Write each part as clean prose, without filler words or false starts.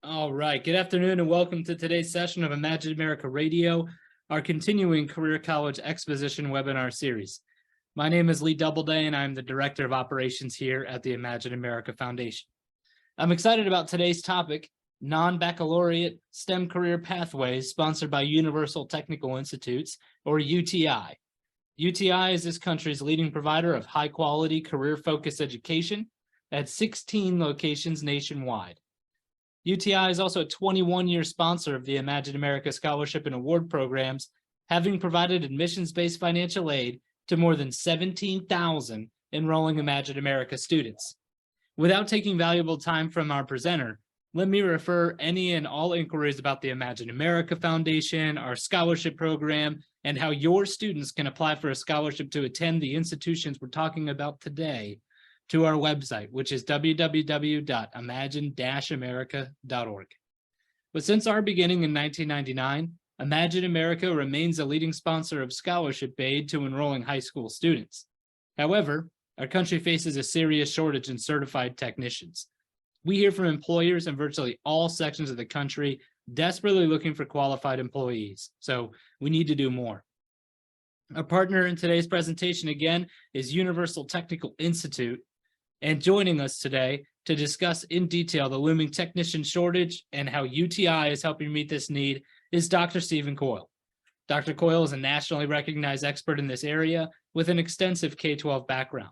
All right. Good afternoon and welcome to today's session of Imagine America Radio, our continuing Career College Exposition webinar series. My name is Lee Doubleday and I'm the Director of Operations here at the Imagine America Foundation. I'm excited about today's topic, Non-Baccalaureate STEM Career Pathways, sponsored by Universal Technical Institutes, or UTI. UTI is this country's leading provider of high-quality, career-focused education at 16 locations nationwide. UTI is also a 21-year sponsor of the Imagine America Scholarship and Award programs, having provided admissions-based financial aid to more than 17,000 enrolling Imagine America students. Without taking valuable time from our presenter, let me refer any and all inquiries about the Imagine America Foundation, our scholarship program, and how your students can apply for a scholarship to attend the institutions we're talking about today to our website, which is www.imagine-america.org. But since our beginning in 1999, Imagine America remains a leading sponsor of scholarship aid to enrolling high school students. However, our country faces a serious shortage in certified technicians. We hear from employers in virtually all sections of the country desperately looking for qualified employees, so we need to do more. Our partner in today's presentation again is Universal Technical Institute, and joining us today to discuss in detail the looming technician shortage and how UTI is helping meet this need is Dr. Stephen Coyle. Dr. Coyle is a nationally recognized expert in this area with an extensive K-12 background.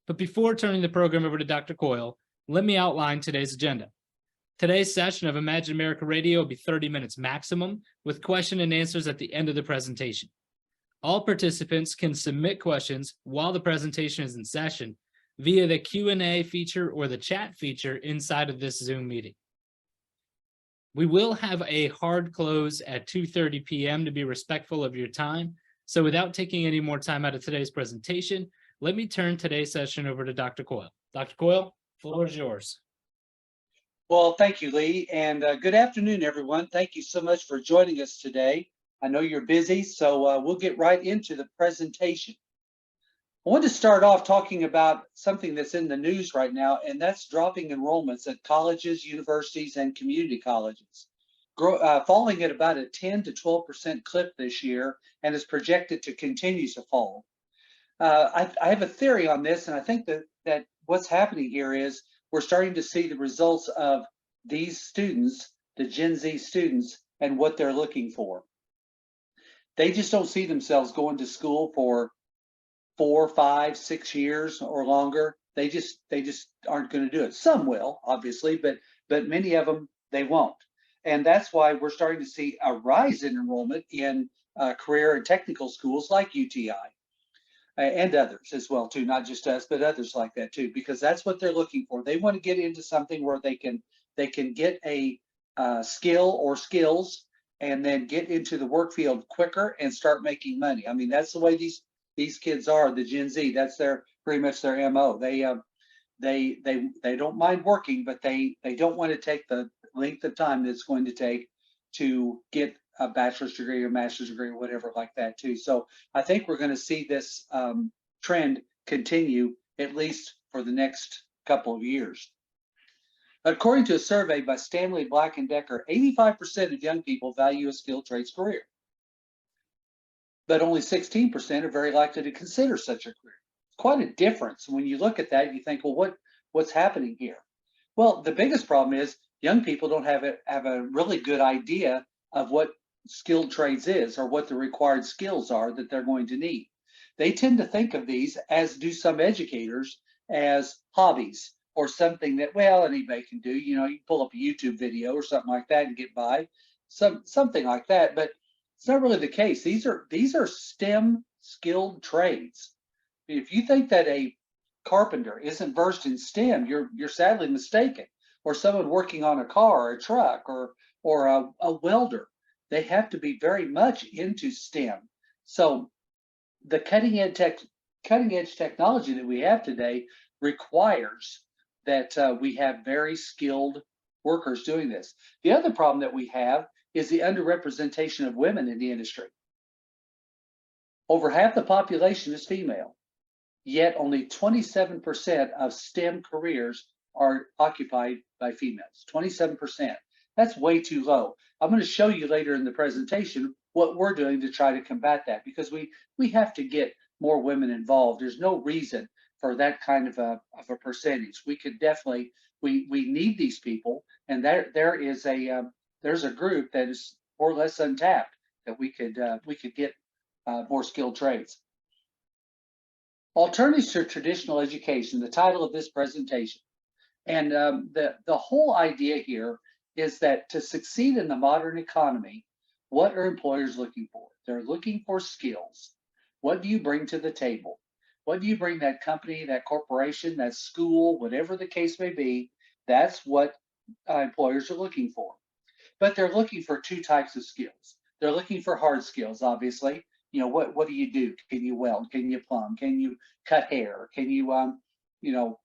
But before turning the program over to Dr. Coyle, let me outline today's agenda. Today's session of Imagine America Radio will be 30 minutes maximum, with question and answers at the end of the presentation. All participants can submit questions while the presentation is in session via the Q&A feature or the chat feature inside of this Zoom meeting. We will have a hard close at 2:30 p.m. to be respectful of your time. So without taking any more time out of today's presentation, let me turn today's session over to Dr. Coyle. Dr. Coyle, the floor is yours. Well, thank you, Lee, and good afternoon, everyone. Thank you so much for joining us today. I know you're busy, so we'll get right into the presentation. I want to start off talking about something that's in the news right now, and that's dropping enrollments at colleges, universities, and community colleges, falling at about a 10 to 12% clip this year, and is projected to continue to fall. I have a theory on this, and I think that what's happening here is we're starting to see the results of these students, the Gen Z students, and what they're looking for. They just don't see themselves going to school for 4, 5, 6 years or longer. They just aren't going to do it. Some will, obviously, but many of them, they won't. And that's why we're starting to see a rise in enrollment in career and technical schools like UTI and others as well too, not just us, but others like that too, because that's what they're looking for. They want to get into something where they can get a skill or skills and then get into the work field quicker and start making money. I mean, that's the way these kids are, the Gen Z. That's pretty much their MO. They don't mind working, but they don't want to take the length of time that it's going to take to get a bachelor's degree or master's degree or whatever like that too. So I think we're going to see this trend continue at least for the next couple of years. According to a survey by Stanley Black & Decker, 85% of young people value a skilled trades career, but only 16% are very likely to consider such a career. It's quite a difference. When you look at that, you think, well, what's happening here? Well, the biggest problem is young people don't have a really good idea of what skilled trades is or what the required skills are that they're going to need. They tend to think of these, as do some educators, as hobbies or something that, well, anybody can do. You know, you pull up a YouTube video or something like that and get by, something like that. But it's not really the case. These are STEM skilled trades. If you think that a carpenter isn't versed in STEM, you're sadly mistaken. Or someone working on a car or a truck or a welder, they have to be very much into STEM. So the cutting edge technology that we have today requires that we have very skilled workers doing this. The other problem that we have is the underrepresentation of women in the industry. Over half the population is female, yet only 27% of STEM careers are occupied by females, 27%. That's way too low. I'm going to show you later in the presentation what we're doing to try to combat that, because we have to get more women involved. There's no reason for that kind of a percentage. We could definitely we need these people, and there is there's a group that is more or less untapped that we could get more skilled trades. Alternatives to traditional education, the title of this presentation. And the whole idea here is that to succeed in the modern economy, what are employers looking for? They're looking for skills. What do you bring to the table? What do you bring that company, that corporation, that school, whatever the case may be? That's what employers are looking for. But they're looking for two types of skills. They're looking for hard skills, obviously. What do you do? Can you weld? Can you plumb? Can you cut hair? Can you know,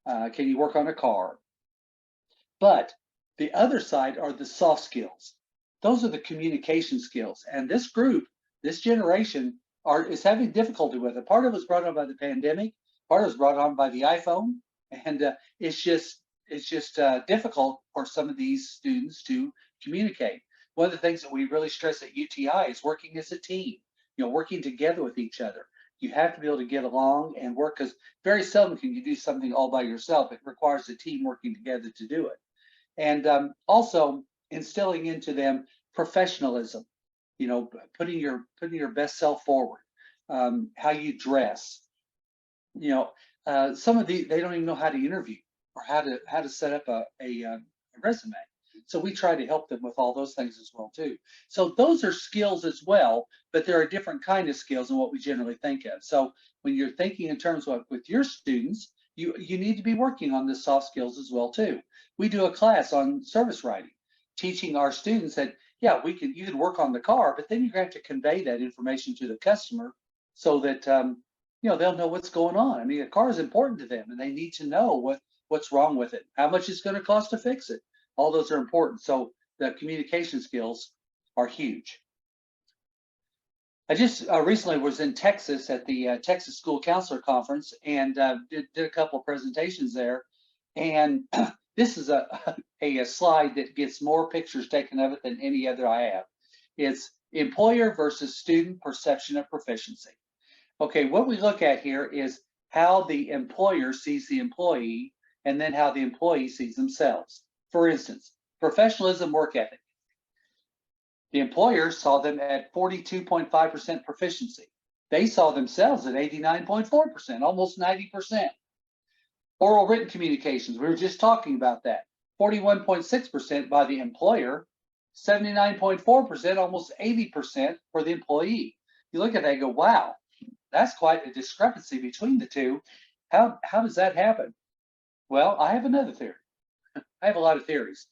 can you work on a car? But the other side are the soft skills. Those are the communication skills. And this group, this generation, is having difficulty with it. Part of it was brought on by the pandemic. Part of it was brought on by the iPhone, and it's just difficult for some of these students to communicate. One of the things that we really stress at UTI is working as a team. Working together with each other. You have to be able to get along and work, because very seldom can you do something all by yourself. It requires a team working together to do it. And also instilling into them professionalism, putting your best self forward, how you dress. Some of they don't even know how to interview or how to set up a resume. So we try to help them with all those things as well too. So those are skills as well, but there are different kind of skills than what we generally think of. So when you're thinking in terms of with your students, you need to be working on the soft skills as well too. We do a class on service writing, teaching our students that you can work on the car, but then you have to convey that information to the customer so that they'll know what's going on. I mean, a car is important to them, and they need to know what's wrong with it, how much it's going to cost to fix it. All those are important. So the communication skills are huge. I just recently was in Texas at the Texas School Counselor Conference, and did a couple of presentations there. And this is a slide that gets more pictures taken of it than any other I have. It's employer versus student perception of proficiency. Okay, what we look at here is how the employer sees the employee, and then how the employee sees themselves. For instance, professionalism, work ethic. The employer saw them at 42.5% proficiency. They saw themselves at 89.4%, almost 90%. Oral written communications, we were just talking about that. 41.6% by the employer, 79.4%, almost 80% for the employee. You look at that and go, wow, that's quite a discrepancy between the two. How does that happen? Well, I have another theory. I have a lot of theories.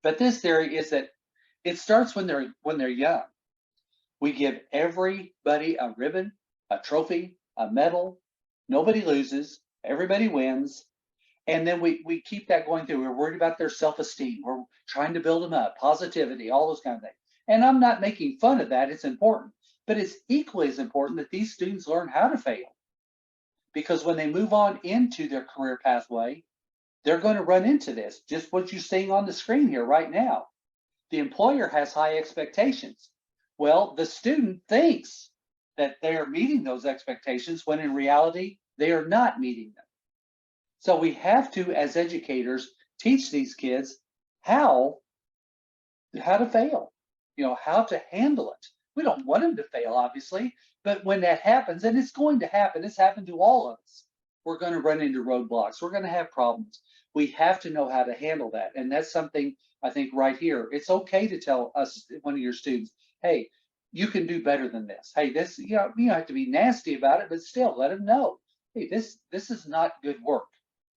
But this theory is that it starts when they're young. We give everybody a ribbon, a trophy, a medal. Nobody loses. Everybody wins. And then we keep that going through. We're worried about their self-esteem. We're trying to build them up, positivity, all those kind of things. And I'm not making fun of that. It's important. But it's equally as important that these students learn how to fail. Because when they move on into their career pathway, they're going to run into this. Just what you're seeing on the screen here right now. The employer has high expectations. Well, the student thinks that they are meeting those expectations when in reality, they are not meeting them. So we have to, as educators, teach these kids how to fail, how to handle it. We don't want them to fail, obviously, but when that happens, and it's going to happen, it's happened to all of us, we're going to run into roadblocks. We're going to have problems. We have to know how to handle that. And that's something I think right here. It's okay to tell one of your students, hey, you can do better than this. Hey, this, you don't have to be nasty about it, but still let them know, hey, this is not good work.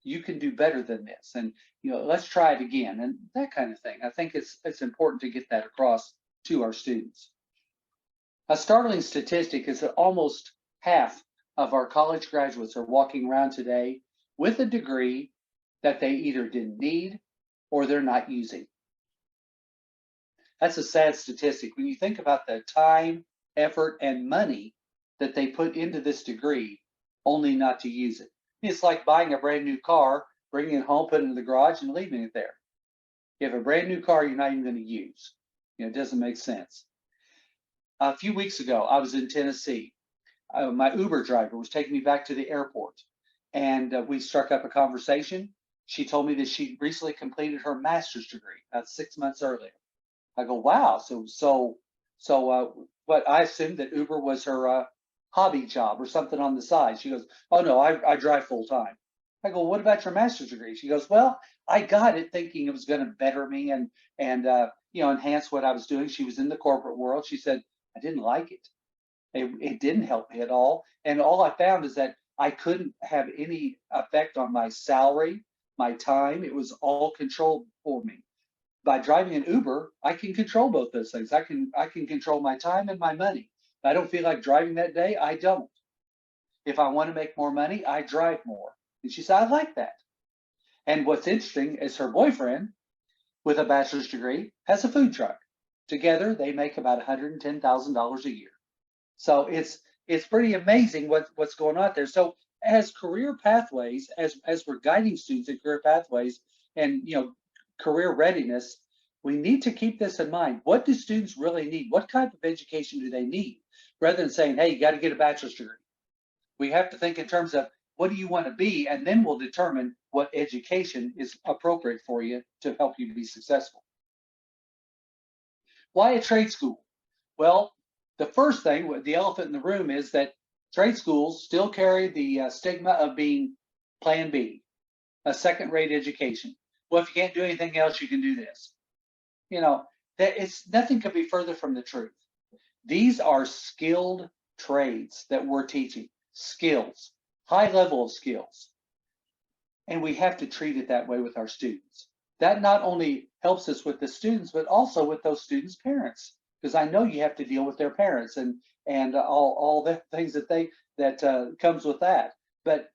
You can do better than this. And, let's try it again, and that kind of thing. I think it's important to get that across to our students. A startling statistic is that almost half of our college graduates are walking around today with a degree that they either didn't need or they're not using. That's a sad statistic. When you think about the time, effort, and money that they put into this degree, only not to use it. It's like buying a brand new car, bringing it home, putting it in the garage, and leaving it there. You have a brand new car you're not even going to use. It doesn't make sense. A few weeks ago, I was in Tennessee. My Uber driver was taking me back to the airport, and we struck up a conversation. She told me that she recently completed her master's degree 6 months earlier. I go, wow. But I assumed that Uber was her hobby job or something on the side. She goes, oh no, I drive full time. I go, what about your master's degree? She goes, well, I got it thinking it was going to better me and enhance what I was doing. She was in the corporate world. She said, I didn't like it. It didn't help me at all. And all I found is that I couldn't have any effect on my salary, my time. It was all controlled for me. By driving an Uber, I can control both those things. I can control my time and my money. If I don't feel like driving that day, I don't. If I want to make more money, I drive more. And she said, I like that. And what's interesting is her boyfriend, with a bachelor's degree, has a food truck. Together, they make about $110,000 a year. So it's pretty amazing what's going on there. So as career pathways, as we're guiding students in career pathways and career readiness, we need to keep this in mind. What do students really need? What type of education do they need? Rather than saying, hey, you got to get a bachelor's degree. We have to think in terms of what do you want to be, and then we'll determine what education is appropriate for you to help you to be successful. Why a trade school? Well, the first thing, the elephant in the room, is that trade schools still carry the stigma of being plan B, a second-rate education. Well, if you can't do anything else, you can do this. That it's nothing could be further from the truth. These are skilled trades that we're teaching, skills, high level of skills. And we have to treat it that way with our students. That not only helps us with the students, but also with those students' parents, because I know you have to deal with their parents and all the things that comes with that. But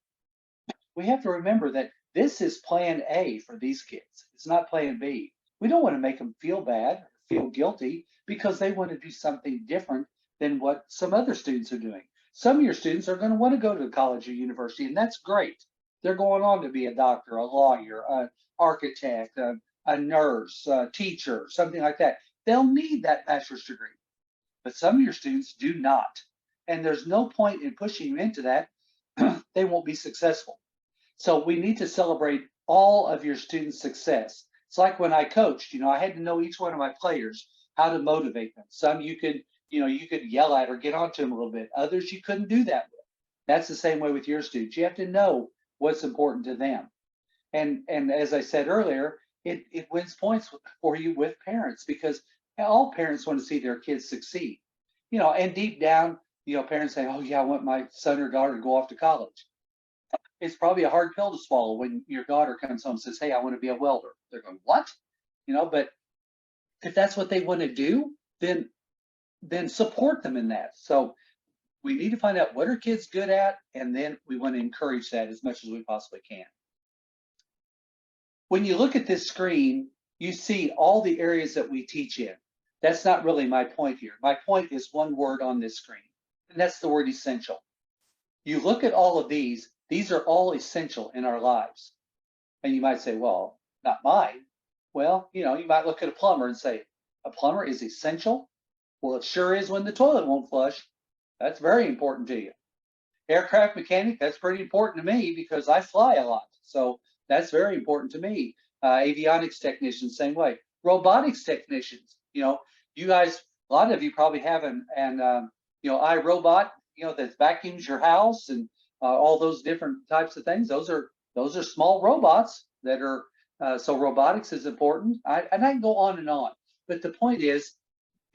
we have to remember that this is plan A for these kids. It's not plan B. We don't want to make them feel bad, feel guilty, because they want to do something different than what some other students are doing. Some of your students are going to want to go to college or university, and that's great. They're going on to be a doctor, a lawyer, an architect, a nurse, a teacher, something like that. They'll need that bachelor's degree. But some of your students do not. And there's no point in pushing them into that. They won't be successful. So we need to celebrate all of your students' success. It's like when I coached, I had to know each one of my players, how to motivate them. Some you could yell at or get onto them a little bit. Others you couldn't do that with. That's the same way with your students. You have to know what's important to them. And as I said earlier, it wins points for you with parents, because all parents want to see their kids succeed. And deep down, parents say, oh yeah, I want my son or daughter to go off to college. It's probably a hard pill to swallow when your daughter comes home and says, hey, I want to be a welder. They're going, what? But if that's what they want to do, then support them in that. So we need to find out what are kids good at, and then we want to encourage that as much as we possibly can. When you look at this screen, you see all the areas that we teach in. That's not really my point here. My point is one word on this screen, and that's the word essential. You look at all of these are all essential in our lives. And you might say, well, not mine. Well, you might look at a plumber and say, a plumber is essential? Well, it sure is when the toilet won't flush. That's very important to you. Aircraft mechanic, that's pretty important to me because I fly a lot. So that's very important to me. Avionics technicians, same way. Robotics technicians, you guys, a lot of you probably have an iRobot, that vacuums your house and all those different types of things. Those are small robots that are, so robotics is important. And I can go on and on. But the point is,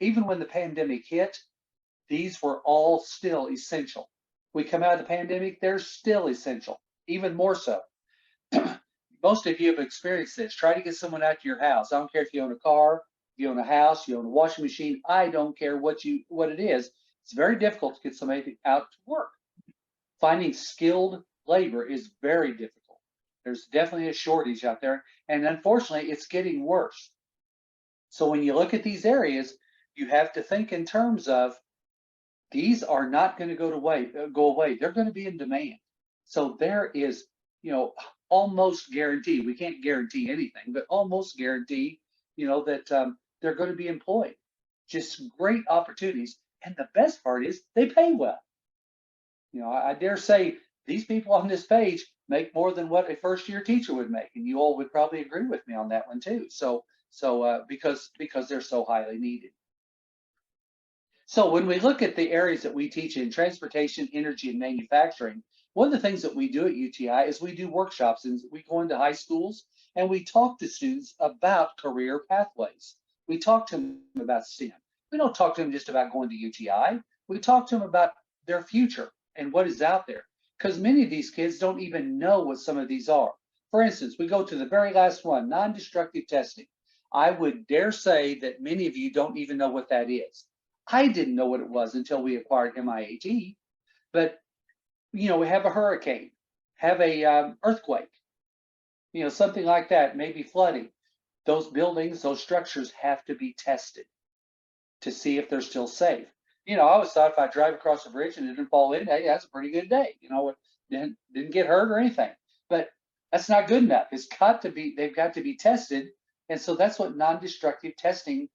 even when the pandemic hit, these were all still essential. We come out of the pandemic, they're still essential, even more so. Most of you have experienced this. Try to get someone out to your house. I don't care if you own a car, if you own a house, you own a washing machine. I don't care what it is. It's very difficult to get somebody out to work. Finding skilled labor is very difficult. There's definitely a shortage out there, and unfortunately, it's getting worse. So when you look at these areas, you have to think in terms of these are not going to go away. They're going to be in demand. So there is, almost guarantee, we can't guarantee anything, but almost guarantee, that they're going to be employed. Just great opportunities. And the best part is they pay well. I dare say these people on this page make more than what a first year teacher would make, and you all would probably agree with me on that one too. Because they're so highly needed. So when we look at the areas that we teach in transportation, energy, and manufacturing, one of the things that we do at UTI is we do workshops, and we go into high schools and we talk to students about career pathways. We talk to them about STEM. We don't talk to them just about going to UTI. We talk to them about their future and what is out there, because many of these kids don't even know what some of these are. For instance, we go to the very last one, non-destructive testing. I would dare say that many of you don't even know what that is. I didn't know what it was until we acquired MIAT, but we have a hurricane, have a earthquake, something like that, maybe flooding. Those buildings, those structures have to be tested to see if they're still safe. I always thought if I drive across the bridge and it didn't fall in, hey, that's a pretty good day. It didn't get hurt or anything. But that's not good enough. They've got to be tested. And so that's what non-destructive testing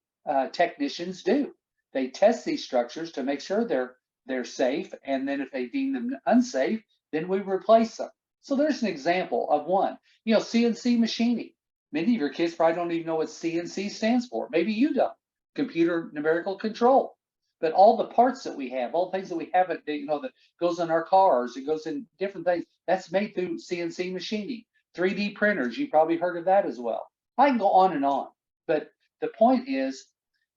technicians do. They test these structures to make sure they're safe, and then if they deem them unsafe, then we replace them. So there's an example of one. CNC machining. Many of your kids probably don't even know what CNC stands for. Maybe you don't. Computer numerical control. But all the parts that we have, all the things that we have, that goes in our cars, it goes in different things, that's made through CNC machining. 3D printers, you probably heard of that as well. I can go on and on, but the point is,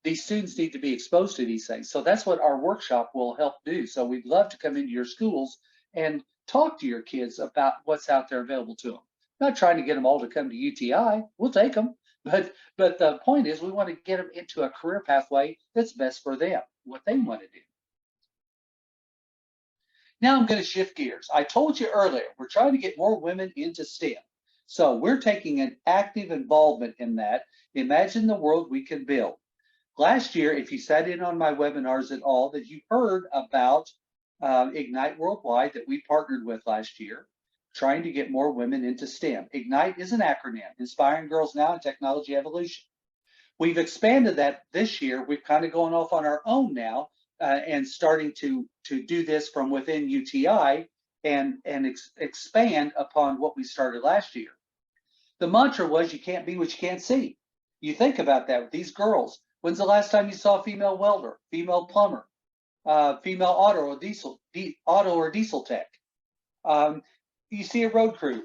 these students need to be exposed to these things. So that's what our workshop will help do. So we'd love to come into your schools and talk to your kids about what's out there available to them. Not trying to get them all to come to UTI. We'll take them. But the point is, we want to get them into a career pathway that's best for them, what they want to do. Now I'm going to shift gears. I told you earlier, we're trying to get more women into STEM. So we're taking an active involvement in that. Imagine the world we can build. Last year, if you sat in on my webinars at all, that you heard about Ignite Worldwide that we partnered with last year, trying to get more women into STEM. Ignite is an acronym, Inspiring Girls Now in Technology Evolution. We've expanded that this year. We've kind of gone off on our own now and starting to do this from within UTI and expand upon what we started last year. The mantra was, you can't be what you can't see. You think about that with these girls. When's the last time you saw a female welder, female plumber, female auto or diesel tech? You see a road crew.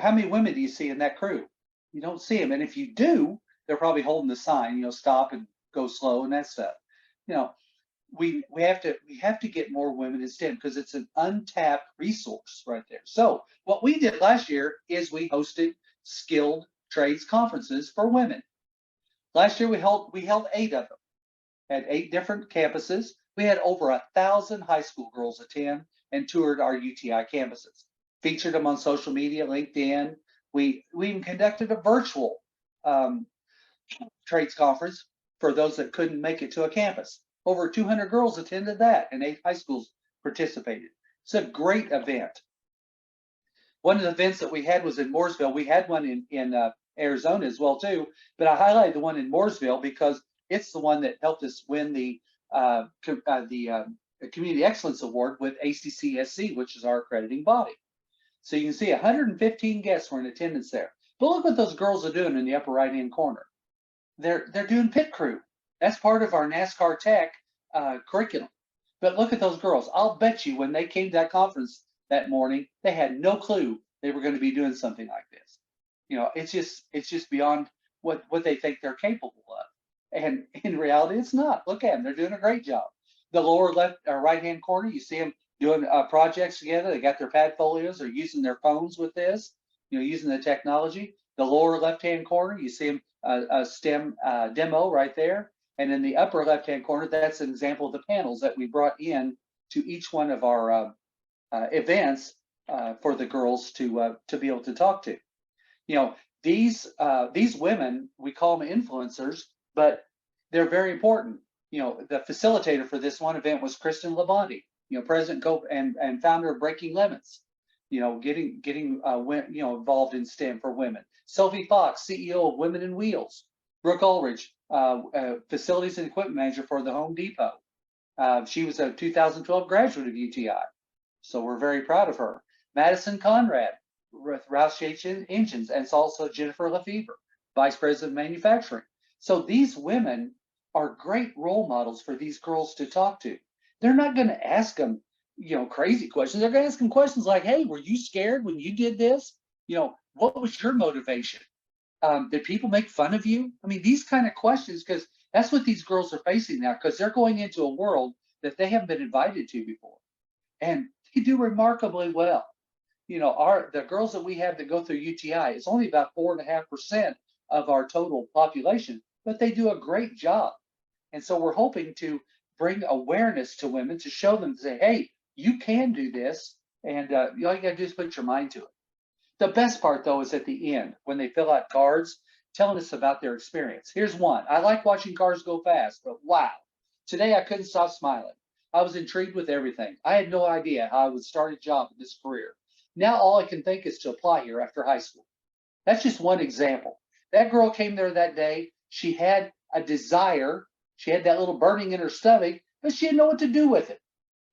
How many women do you see in that crew? You don't see them, and if you do, they're probably holding the sign, stop and go slow and that stuff. We have to get more women in STEM because it's an untapped resource right there. So what we did last year is we hosted skilled trades conferences for women. Last year we held 8 of them at 8 different campuses. We had over 1,000 high school girls attend and toured our UTI campuses. Featured them on social media, LinkedIn. We even conducted a virtual trades conference for those that couldn't make it to a campus. Over 200 girls attended that, and 8 high schools participated. It's a great event. One of the events that we had was in Mooresville. We had one in Arizona as well too, but I highlighted the one in Mooresville because it's the one that helped us win the Community Excellence Award with ACCSC, which is our accrediting body. So you can see 115 guests were in attendance there. But look what those girls are doing in the upper right-hand corner. They're doing pit crew. That's part of our NASCAR Tech curriculum. But look at those girls. I'll bet you when they came to that conference that morning, they had no clue they were going to be doing something like this. It's just beyond what they think they're capable of. And in reality, it's not. Look at them. They're doing a great job. The lower left or right-hand corner, you see them doing projects together. They got their pad folios. They're using their phones with this, using the technology. The lower left-hand corner, you see them a STEM demo right there. And in the upper left-hand corner, that's an example of the panels that we brought in to each one of our events for the girls to be able to talk to. These women, we call them influencers, but they're very important. The facilitator for this one event was Kristen Labonte, president and founder of Breaking Limits. involved in STEM for women. Sophie Fox, CEO of Women in Wheels. Brooke Ulrich, Facilities and Equipment Manager for the Home Depot. She was a 2012 graduate of UTI, so we're very proud of her. Madison Conrad with Roush Engines, and it's also Jennifer Lefevre, Vice President of Manufacturing. So these women are great role models for these girls to talk to. They're not going to ask them, crazy questions. They're going to ask them questions like, "Hey, were you scared when you did this? What was your motivation? Did people make fun of you?" I mean, these kind of questions, because that's what these girls are facing now, because they're going into a world that they haven't been invited to before, and they do remarkably well. The girls that we have that go through UTI is only about 4.5% of our total population, but they do a great job. And so we're hoping to bring awareness to women, to show them, to say, "Hey, you can do this," and all you got to do is put your mind to it. The best part, though, is at the end when they fill out cards telling us about their experience. Here's one. "I like watching cars go fast, but wow, today I couldn't stop smiling. I was intrigued with everything. I had no idea how I would start a job in this career. Now all I can think is to apply here after high school." That's just one example. That girl came there that day. She had a desire. She had that little burning in her stomach, but she didn't know what to do with it.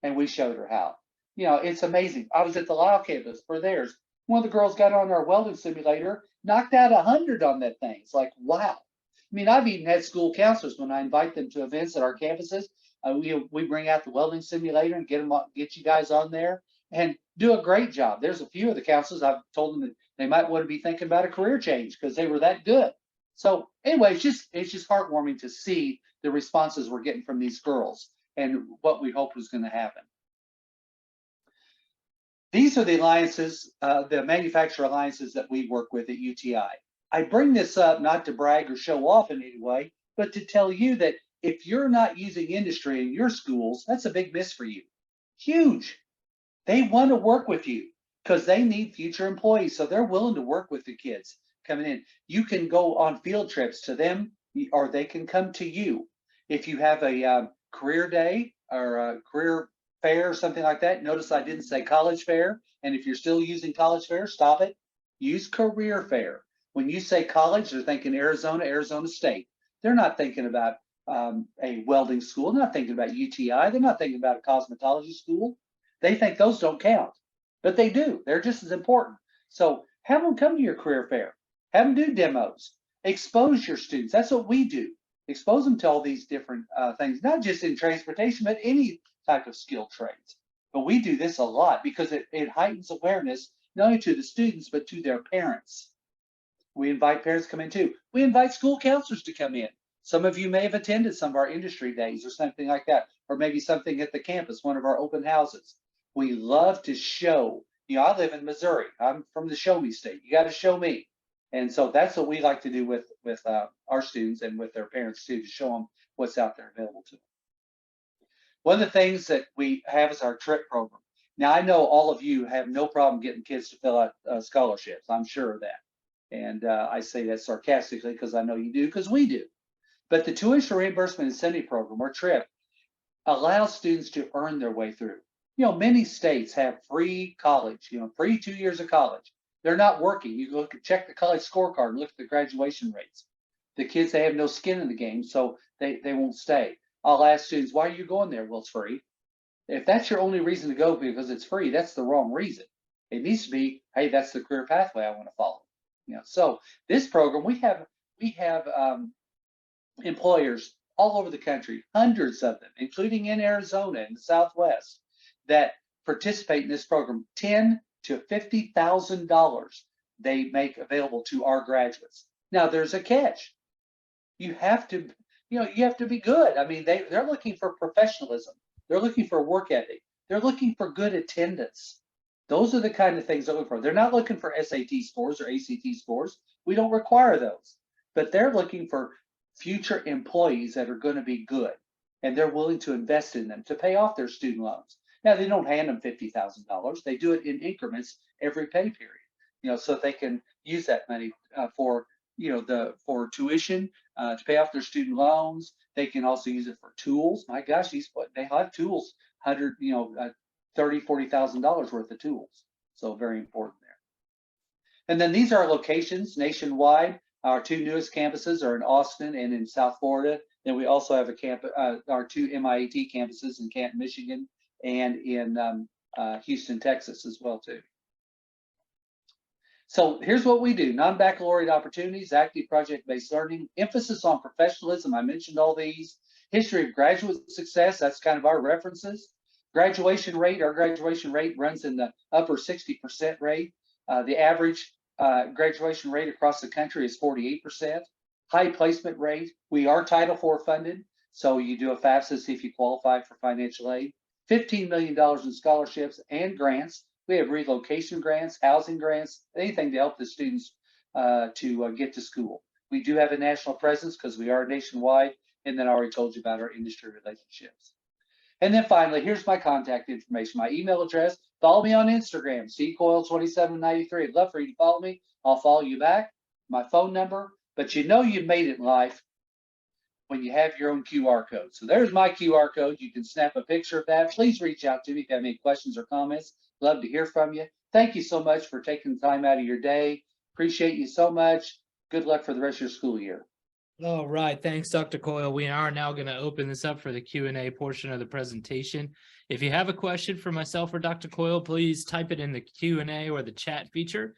And we showed her how. It's amazing. I was at the Lyle campus for theirs. One of the girls got on our welding simulator, knocked out 100 on that thing. It's like, wow. I mean, I've even had school counselors, when I invite them to events at our campuses, we bring out the welding simulator and get you guys on there and do a great job. There's a few of the counselors I've told them that they might want to be thinking about a career change because they were that good. So anyway, it's just heartwarming to see the responses we're getting from these girls and what we hoped was going to happen. These are the alliances, the manufacturer alliances that we work with at UTI. I bring this up not to brag or show off in any way, but to tell you that if you're not using industry in your schools, that's a big miss for you. Huge. They want to work with you because they need future employees. So they're willing to work with the kids coming in. You can go on field trips to them, or they can come to you. If you have a career day or a career fair or something like that, notice I didn't say college fair. And if you're still using college fair, stop it. Use career fair. When you say college, they're thinking Arizona, Arizona State. They're not thinking about a welding school. They're not thinking about UTI. They're not thinking about a cosmetology school. They think those don't count, but they do. They're just as important. So have them come to your career fair. Have them do demos. Expose your students. That's what we do. Expose them to all these different things, not just in transportation, but any type of skilled trades. But we do this a lot because it heightens awareness, not only to the students, but to their parents. We invite parents to come in too. We invite school counselors to come in. Some of you may have attended some of our industry days or something like that, or maybe something at the campus, one of our open houses. We love to show. I live in Missouri. I'm from the show me state. You got to show me. And so that's what we like to do with our students and with their parents too, to show them what's out there available to them. One of the things that we have is our trip program. Now, I know all of you have no problem getting kids to fill out scholarships. I'm sure of that. And I say that sarcastically because I know you do, because we do. But the Tuition Reimbursement Incentive Program, or TRIP, allows students to earn their way through. Many states have free college, free 2 years of college. They're not working. You go check the college scorecard and look at the graduation rates. The kids, they have no skin in the game, so they won't stay. I'll ask students, "Why are you going there?" "Well, it's free." If that's your only reason to go because it's free, that's the wrong reason. It needs to be, "Hey, that's the career pathway I want to follow." So this program, we have employers all over the country, hundreds of them, including in Arizona and the Southwest, that participate in this program. $10,000 to $50,000 they make available to our graduates. Now, there's a catch. You have to be good. I mean, they're looking for professionalism. They're looking for work ethic. They're looking for good attendance. Those are the kind of things they're looking for. They're not looking for SAT scores or ACT scores. We don't require those. But they're looking for future employees that are going to be good, and they're willing to invest in them to pay off their student loans. Now, they don't hand them $50,000. They do it in increments every pay period, so they can use that money for tuition, to pay off their student loans. They can also use it for tools. My gosh, they have tools, $30,000, $40,000 worth of tools. So very important there. And then these are our locations nationwide. Our two newest campuses are in Austin and in South Florida. Then we also have a campus, our two MIAT campuses in Canton, Michigan, and in Houston, Texas as well too. So here's what we do: non-baccalaureate opportunities, active project-based learning, emphasis on professionalism. I mentioned all these. History of graduate success, that's kind of our references. Graduation rate, our graduation rate runs in the upper 60% rate. The average graduation rate across the country is 48%. High placement rate, we are Title IV funded, so you do a FAFSA if you qualify for financial aid. $15 million in scholarships and grants. We have relocation grants, housing grants, anything to help the students to get to school. We do have a national presence because we are nationwide, and then I already told you about our industry relationships. And then finally, here's my contact information, my email address. Follow me on Instagram, ccoil2793. I'd love for you to follow me. I'll follow you back. My phone number, but you know you've made it in life when you have your own QR code. So there's my QR code. You can snap a picture of that. Please reach out to me if you have any questions or comments. Love to hear from you. Thank you so much for taking the time out of your day. Appreciate you so much. Good luck for the rest of your school year. All right. Thanks, Dr. Coyle. We are now going to open this up for the Q&A portion of the presentation. If you have a question for myself or Dr. Coyle, please type it in the Q&A or the chat feature.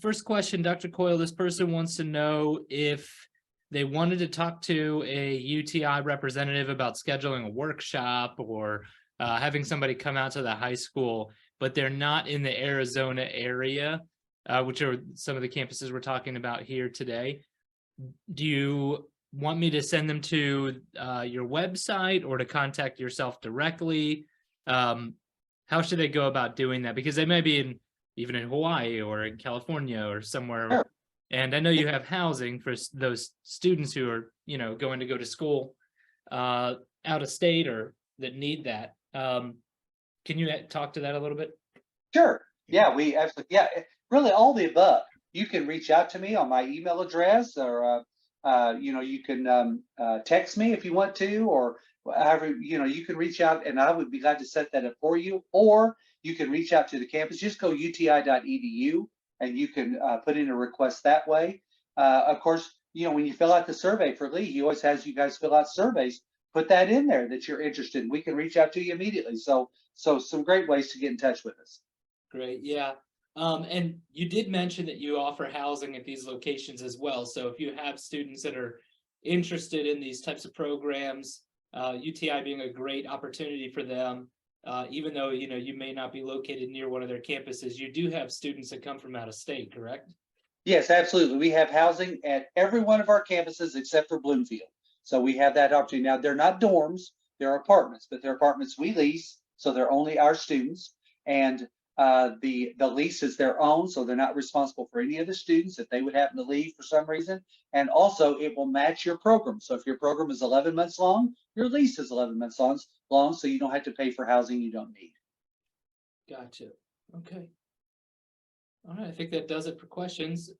First question, Dr. Coyle, this person wants to know if they wanted to talk to a UTI representative about scheduling a workshop or having somebody come out to the high school, but they're not in the Arizona area, which are some of the campuses we're talking about here today. Do you want me to send them to your website or to contact yourself directly? How should they go about doing that? Because they may be even in Hawaii or in California or somewhere. Sure. And I know you have housing for those students who are, going to go to school out of state or that need that. Can you talk to that a little bit? Sure. Yeah, we absolutely. Yeah, really all the above. You can reach out to me on my email address, or you can text me if you want to, or however, you can reach out, and I would be glad to set that up for you. Or you can reach out to the campus. Just go uti.edu, and you can put in a request that way. Of course, when you fill out the survey for Lee, he always has you guys fill out surveys. Put that in there that you're interested in. We can reach out to you immediately. So some great ways to get in touch with us. Great. Yeah. And you did mention that you offer housing at these locations as well. So if you have students that are interested in these types of programs, UTI being a great opportunity for them, even though, you may not be located near one of their campuses, you do have students that come from out of state, correct? Yes, absolutely. We have housing at every one of our campuses except for Bloomfield. So we have that opportunity. Now, they're not dorms, they're apartments, but they're apartments we lease. So they're only our students. And the lease is their own, so they're not responsible for any of the students if they would happen to leave for some reason. And also, it will match your program. So if your program is 11 months long, your lease is 11 months long, so you don't have to pay for housing you don't need. Gotcha. Okay. All right, I think that does it for questions.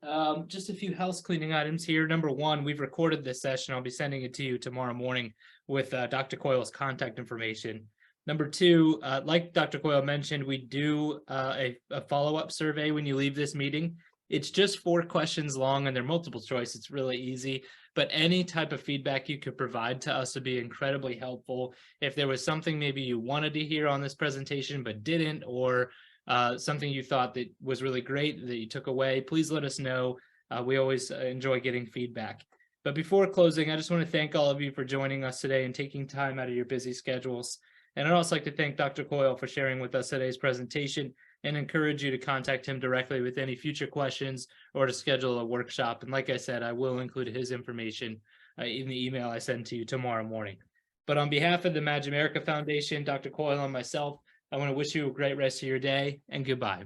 Just a few house cleaning items here. Number one, we've recorded this session. I'll be sending it to you tomorrow morning with Dr. Coyle's contact information. Number two, like Dr. Coyle mentioned, we do a follow-up survey when you leave this meeting. It's just 4 questions long and they're multiple choice. It's really easy, but any type of feedback you could provide to us would be incredibly helpful. If there was something maybe you wanted to hear on this presentation but didn't, or something you thought that was really great that you took away, please let us know. We always enjoy getting feedback. But before closing, I just want to thank all of you for joining us today and taking time out of your busy schedules. And I'd also like to thank Dr. Coyle for sharing with us today's presentation and encourage you to contact him directly with any future questions or to schedule a workshop. And like I said, I will include his information in the email I send to you tomorrow morning. But on behalf of the Imagine America Foundation, Dr. Coyle and myself, I want to wish you a great rest of your day and goodbye.